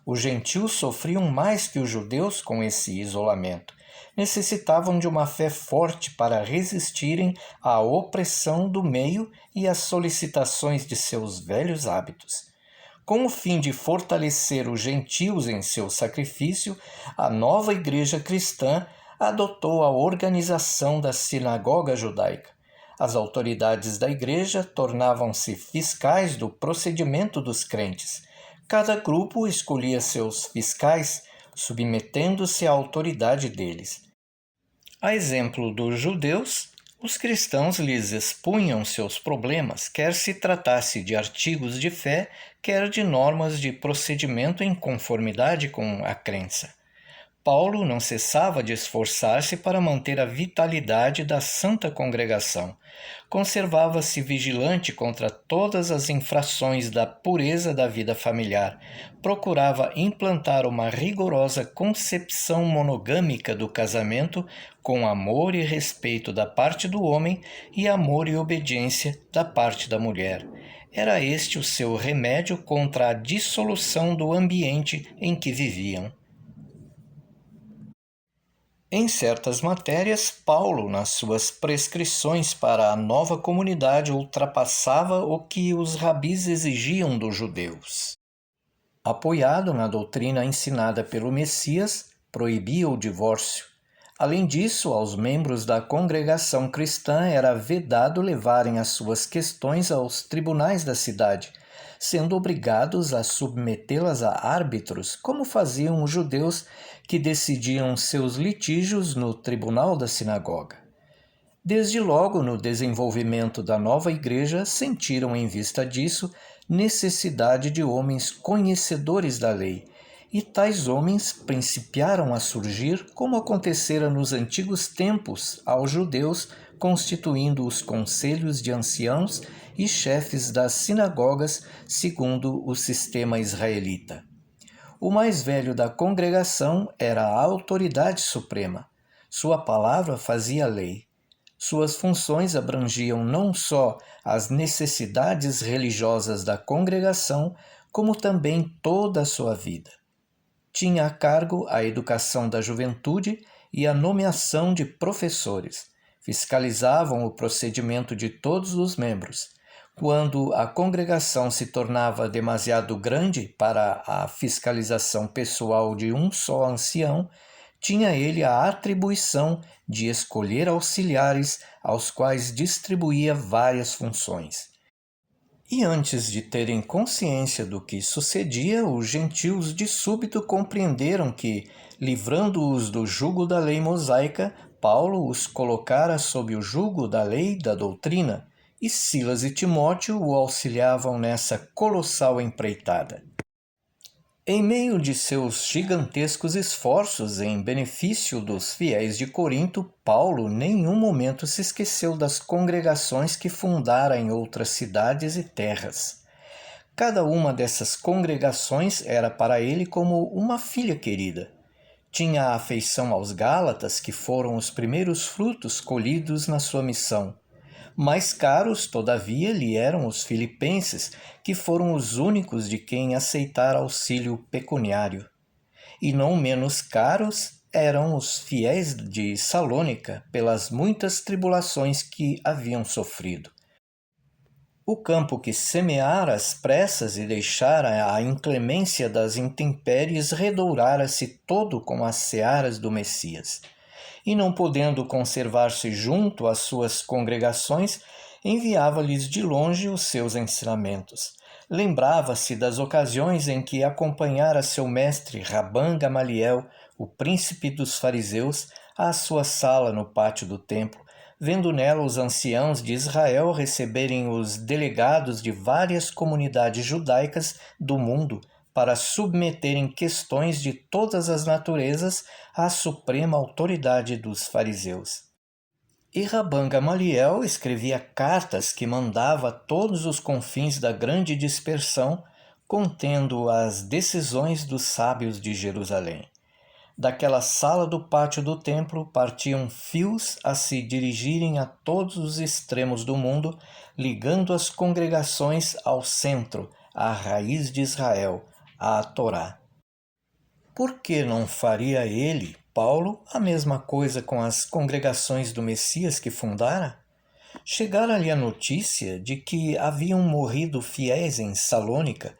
Os gentios sofriam mais que os judeus com esse isolamento. Necessitavam de uma fé forte para resistirem à opressão do meio e às solicitações de seus velhos hábitos. Com o fim de fortalecer os gentios em seu sacrifício, a nova igreja cristã adotou a organização da sinagoga judaica. As autoridades da igreja tornavam-se fiscais do procedimento dos crentes. Cada grupo escolhia seus fiscais, submetendo-se à autoridade deles. A exemplo dos judeus, os cristãos lhes expunham seus problemas, quer se tratasse de artigos de fé, quer de normas de procedimento em conformidade com a crença. Paulo não cessava de esforçar-se para manter a vitalidade da santa congregação. Conservava-se vigilante contra todas as infrações da pureza da vida familiar. Procurava implantar uma rigorosa concepção monogâmica do casamento, com amor e respeito da parte do homem e amor e obediência da parte da mulher. Era este o seu remédio contra a dissolução do ambiente em que viviam. Em certas matérias, Paulo, nas suas prescrições para a nova comunidade, ultrapassava o que os rabis exigiam dos judeus. Apoiado na doutrina ensinada pelo Messias, proibia o divórcio. Além disso, aos membros da congregação cristã era vedado levarem as suas questões aos tribunais da cidade, sendo obrigados a submetê-las a árbitros, como faziam os judeus que decidiam seus litígios no tribunal da sinagoga. Desde logo, no desenvolvimento da nova igreja, sentiram em vista disso necessidade de homens conhecedores da lei, e tais homens principiaram a surgir, como acontecera nos antigos tempos aos judeus, constituindo os conselhos de anciãos e chefes das sinagogas segundo o sistema israelita. O mais velho da congregação era a autoridade suprema. Sua palavra fazia lei. Suas funções abrangiam não só as necessidades religiosas da congregação, como também toda a sua vida. Tinha a cargo a educação da juventude e a nomeação de professores. Fiscalizavam o procedimento de todos os membros. Quando a congregação se tornava demasiado grande para a fiscalização pessoal de um só ancião, tinha ele a atribuição de escolher auxiliares aos quais distribuía várias funções. E antes de terem consciência do que sucedia, os gentios de súbito compreenderam que, livrando-os do jugo da lei mosaica, Paulo os colocara sob o jugo da lei da doutrina, e Silas e Timóteo o auxiliavam nessa colossal empreitada. Em meio de seus gigantescos esforços em benefício dos fiéis de Corinto, Paulo nenhum momento se esqueceu das congregações que fundara em outras cidades e terras. Cada uma dessas congregações era para ele como uma filha querida. Tinha afeição aos Gálatas, que foram os primeiros frutos colhidos na sua missão. Mais caros, todavia, lhe eram os filipenses, que foram os únicos de quem aceitara auxílio pecuniário. E não menos caros eram os fiéis de Salônica, pelas muitas tribulações que haviam sofrido. O campo que semeara às pressas e deixara a inclemência das intempéries redourara-se todo com as searas do Messias. E não podendo conservar-se junto às suas congregações, enviava-lhes de longe os seus ensinamentos. Lembrava-se das ocasiões em que acompanhara seu mestre Rabban Gamaliel, o príncipe dos fariseus, à sua sala no pátio do templo, vendo nela os anciãos de Israel receberem os delegados de várias comunidades judaicas do mundo para submeterem questões de todas as naturezas à suprema autoridade dos fariseus. E Rabban Gamaliel escrevia cartas que mandava a todos os confins da grande dispersão, contendo as decisões dos sábios de Jerusalém. Daquela sala do pátio do templo partiam fios a se dirigirem a todos os extremos do mundo, ligando as congregações ao centro, à raiz de Israel, à Torá. Por que não faria ele, Paulo, a mesma coisa com as congregações do Messias que fundara? Chegara-lhe a notícia de que haviam morrido fiéis em Salônica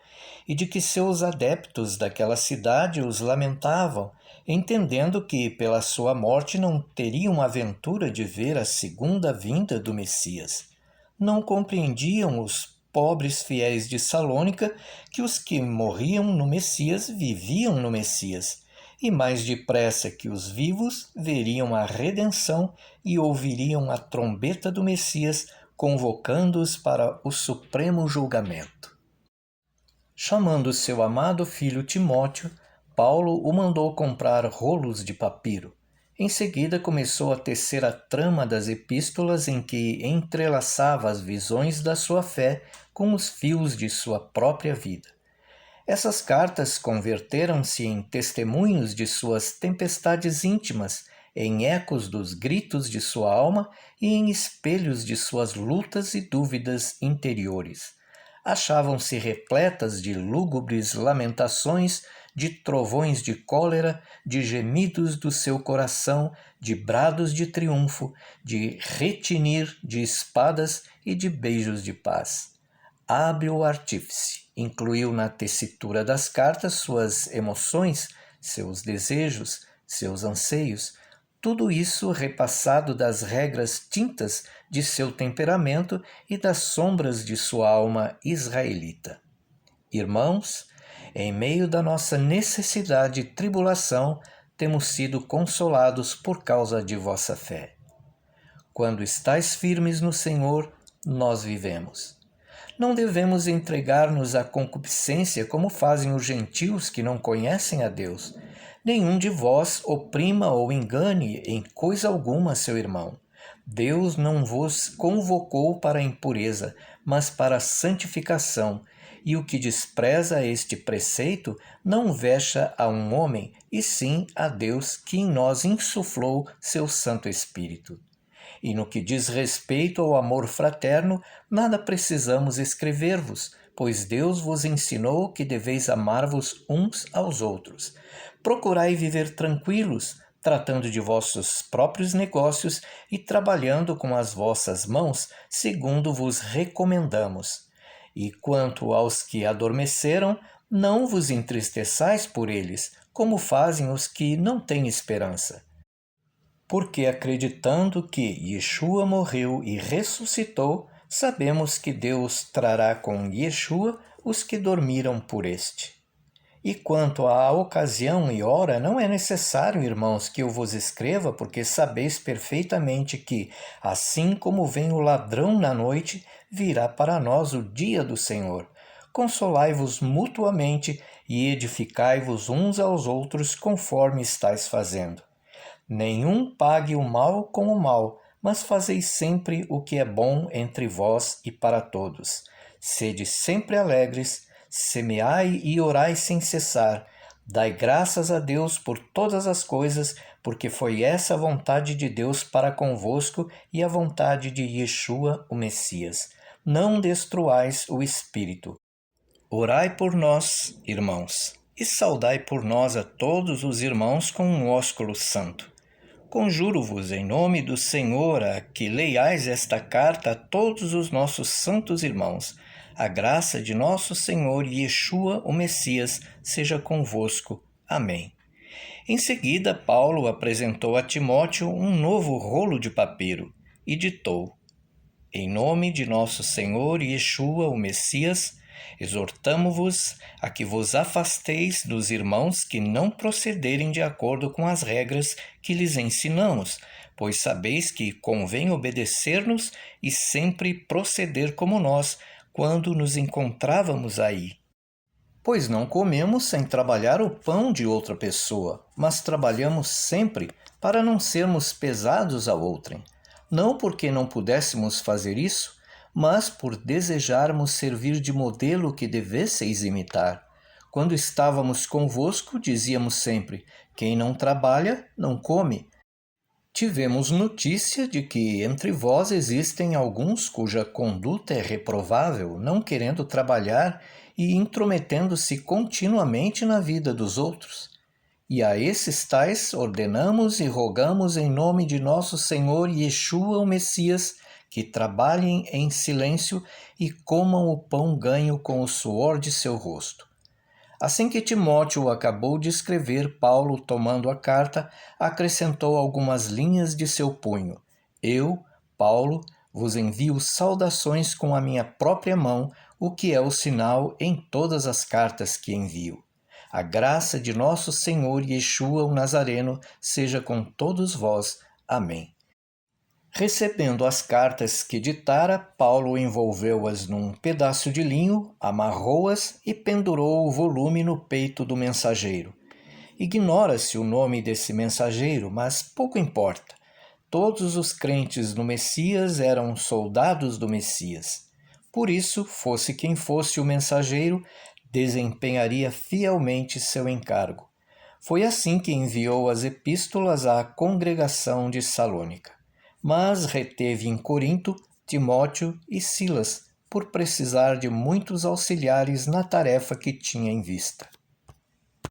e de que seus adeptos daquela cidade os lamentavam, entendendo que pela sua morte não teriam a ventura de ver a segunda vinda do Messias. Não compreendiam os pobres fiéis de Salônica que os que morriam no Messias viviam no Messias, e mais depressa que os vivos veriam a redenção e ouviriam a trombeta do Messias convocando-os para o supremo julgamento. Chamando seu amado filho Timóteo, Paulo o mandou comprar rolos de papiro. Em seguida começou a tecer a trama das epístolas em que entrelaçava as visões da sua fé com os fios de sua própria vida. Essas cartas converteram-se em testemunhos de suas tempestades íntimas, em ecos dos gritos de sua alma e em espelhos de suas lutas e dúvidas interiores. Achavam-se repletas de lúgubres lamentações, de trovões de cólera, de gemidos do seu coração, de brados de triunfo, de retinir de espadas e de beijos de paz. Hábil artífice, incluiu na tessitura das cartas suas emoções, seus desejos, seus anseios, tudo isso repassado das regras tintas de seu temperamento e das sombras de sua alma israelita. Irmãos, em meio da nossa necessidade e tribulação, temos sido consolados por causa de vossa fé. Quando estáis firmes no Senhor, nós vivemos. Não devemos entregar-nos à concupiscência como fazem os gentios que não conhecem a Deus. Nenhum de vós oprima ou engane em coisa alguma seu irmão. Deus não vos convocou para a impureza, mas para a santificação. E o que despreza este preceito não vexa a um homem, e sim a Deus que em nós insuflou seu Santo Espírito. E no que diz respeito ao amor fraterno, nada precisamos escrever-vos, pois Deus vos ensinou que deveis amar-vos uns aos outros. Procurai viver tranquilos, tratando de vossos próprios negócios e trabalhando com as vossas mãos, segundo vos recomendamos. E quanto aos que adormeceram, não vos entristeçais por eles, como fazem os que não têm esperança. Porque acreditando que Yeshua morreu e ressuscitou, sabemos que Deus trará com Yeshua os que dormiram por este. E quanto à ocasião e hora, não é necessário, irmãos, que eu vos escreva, porque sabeis perfeitamente que, assim como vem o ladrão na noite, virá para nós o dia do Senhor. Consolai-vos mutuamente e edificai-vos uns aos outros conforme estáis fazendo. Nenhum pague o mal com o mal, mas fazei sempre o que é bom entre vós e para todos. Sede sempre alegres, semeai e orai sem cessar. Dai graças a Deus por todas as coisas, porque foi essa a vontade de Deus para convosco e a vontade de Yeshua, o Messias. Não destruais o Espírito. Orai por nós, irmãos, e saudai por nós a todos os irmãos com um ósculo santo. Conjuro-vos em nome do Senhor a que leiais esta carta a todos os nossos santos irmãos. A graça de nosso Senhor Yeshua, o Messias, seja convosco. Amém. Em seguida, Paulo apresentou a Timóteo um novo rolo de papiro e ditou: Em nome de nosso Senhor Yeshua, o Messias, exortamo-vos a que vos afasteis dos irmãos que não procederem de acordo com as regras que lhes ensinamos, pois sabeis que convém obedecer-nos e sempre proceder como nós, quando nos encontrávamos aí. Pois não comemos sem trabalhar o pão de outra pessoa, mas trabalhamos sempre para não sermos pesados a outrem. não porque não pudéssemos fazer isso, mas por desejarmos servir de modelo que devesseis imitar. Quando estávamos convosco, dizíamos sempre: quem não trabalha, não come. Tivemos notícia de que entre vós existem alguns cuja conduta é reprovável, não querendo trabalhar e intrometendo-se continuamente na vida dos outros. E a esses tais ordenamos e rogamos em nome de nosso Senhor Yeshua o Messias, que trabalhem em silêncio e comam o pão ganho com o suor de seu rosto. Assim que Timóteo acabou de escrever, Paulo, tomando a carta, acrescentou algumas linhas de seu punho. Eu, Paulo, vos envio saudações com a minha própria mão, o que é o sinal em todas as cartas que envio. A graça de nosso Senhor Yeshua o Nazareno seja com todos vós. Amém. Recebendo as cartas que ditara, Paulo envolveu-as num pedaço de linho, amarrou-as e pendurou o volume no peito do mensageiro. Ignora-se o nome desse mensageiro, mas pouco importa. Todos os crentes no Messias eram soldados do Messias. Por isso, fosse quem fosse o mensageiro, desempenharia fielmente seu encargo. Foi assim que enviou as epístolas à congregação de Salônica. Mas reteve em Corinto Timóteo e Silas, por precisar de muitos auxiliares na tarefa que tinha em vista.